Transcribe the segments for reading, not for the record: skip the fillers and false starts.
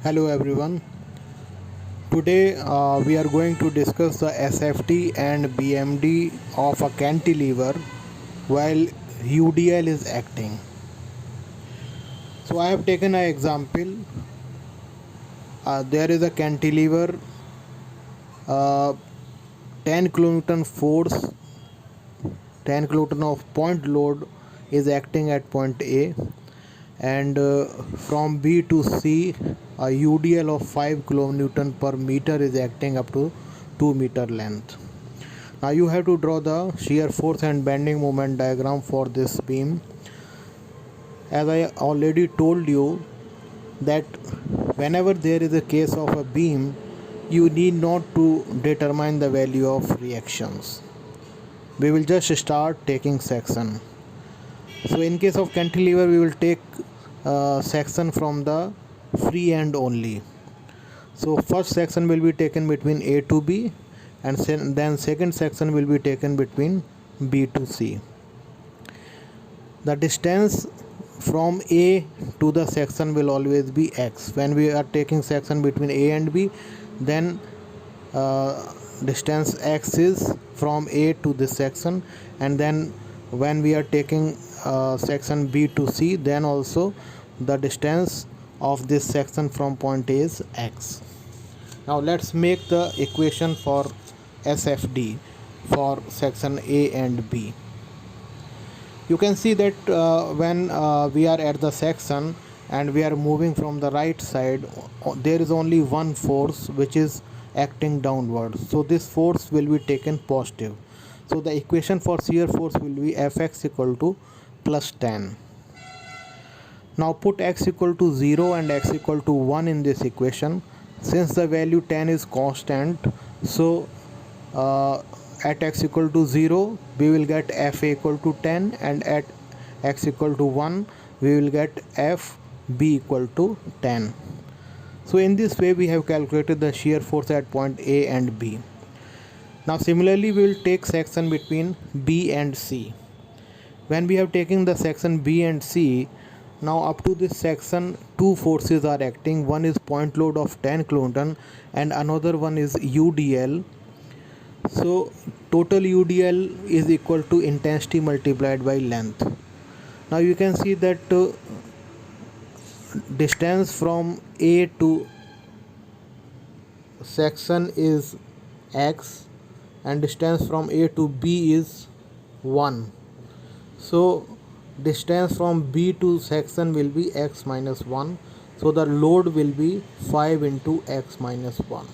Hello everyone. Today we are going to discuss the SFD and BMD of a cantilever while UDL is acting. So I have taken an example. There is a cantilever, uh, 10 kilonewton force, 10 kilonewton of point load is acting at point A, and from B to C a UDL of 5 kilonewton per meter is acting up to 2 meter length. Now you have to draw the shear force and bending moment diagram for this beam. As I already told you that whenever there is a case of a beam, you need not to determine the value of reactions. We will just start taking section. So in case of cantilever, we will take section from the free end only. So first section will be taken between A to B, and then second section will be taken between B to C. The distance from A to the section will always be x. When we are taking section between A and B, then distance x is from A to this section, and then when we are taking section B to C, then also the distance of this section from point A is x. Now let's make the equation for SFD for section A and B. You can see that when we are at the section and we are moving from the right side, there is only one force which is acting downward, so this force will be taken positive. So the equation for shear force will be Fx equal to plus 10. Now put x equal to 0 and x equal to 1 in this equation. Since the value 10 is constant, so at x equal to 0 we will get F equal to 10, and at x equal to 1 we will get F B equal to 10. So in this way we have calculated the shear force at point A and B. Now similarly we will take section between B and C. When we have taken the section B and C, now up to this section two forces are acting. One is point load of 10 kilonewton and another one is UDL. So total UDL is equal to intensity multiplied by length. Now you can see that distance from A to section is x and distance from A to B is 1. So distance from B to section will be x minus 1. So the load will be 5 into x minus 1.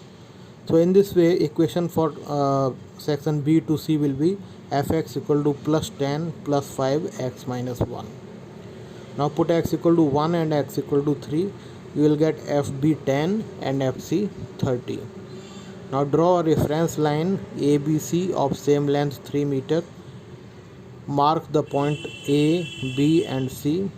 So in this way equation for section B to C will be Fx equal to plus 10 plus 5 x minus 1. Now put x equal to 1 and x equal to 3. You will get Fb 10 and Fc 30. Now draw a reference line ABC of same length 3 meter. Mark the point A, B and C.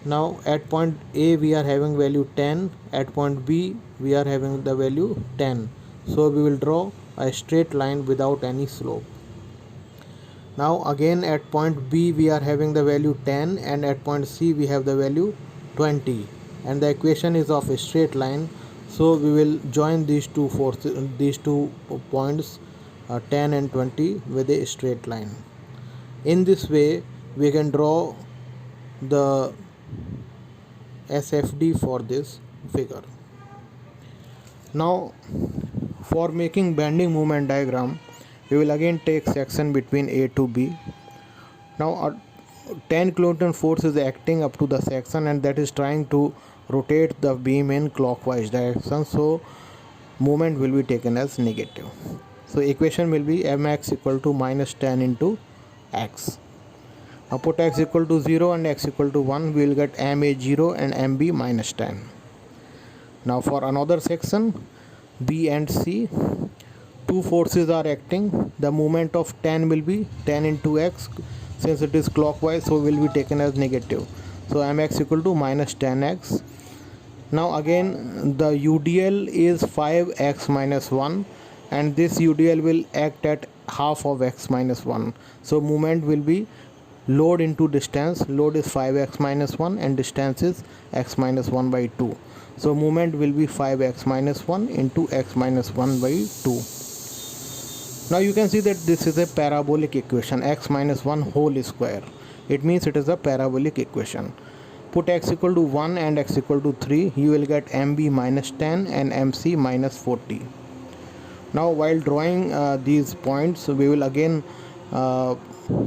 Now at point A we are having value 10, at point B we are having the value 10. So we will draw a straight line without any slope. Now again at point B we are having the value 10, and at point C we have the value 20, and the equation is of a straight line. So we will join these two points 10 and 20 with a straight line. In this way we can draw the SFD for this figure. Now for making bending moment diagram, we will again take section between A to B. Now a 10 kilonewton force is acting up to the section, and that is trying to rotate the beam in clockwise direction, so moment will be taken as negative. So equation will be mx equal to minus 10 into x. Now put x equal to 0 and x equal to 1, we will get ma 0 and mb minus 10. Now for another section B and C, two forces are acting. The moment of 10 will be 10 into x, since it is clockwise, so will be taken as negative. So mx equal to minus 10x. Now again the UDL is 5x minus 1, and this UDL will act at half of x minus 1. So moment will be load into distance. Load is 5x minus 1 and distance is x minus 1 by 2. So moment will be 5x minus 1 into x minus 1 by 2. Now you can see that this is a parabolic equation, x minus 1 whole square. It means it is a parabolic equation. Put x equal to 1 and x equal to 3, you will get mb minus 10 and mc minus 40. Now while drawing these points, we will again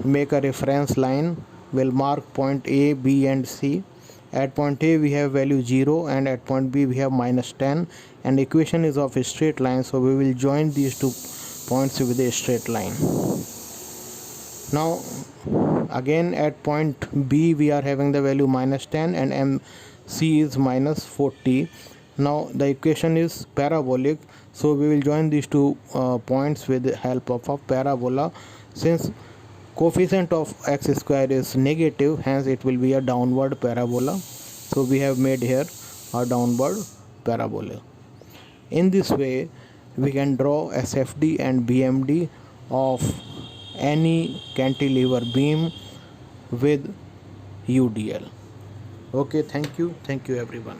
make a reference line. We'll mark point A, B and C. At point A we have value 0 and at point B we have minus 10, and equation is of a straight line, so we will join these two points with a straight line. Now again at point B we are having the value minus 10 and MC is minus 40. Now the equation is parabolic, so we will join these two points with the help of a parabola. Since coefficient of x square is negative, hence it will be a downward parabola. So we have made here a downward parabola. In this way we can draw SFD and BMD of any cantilever beam with UDL. Okay, thank you everyone.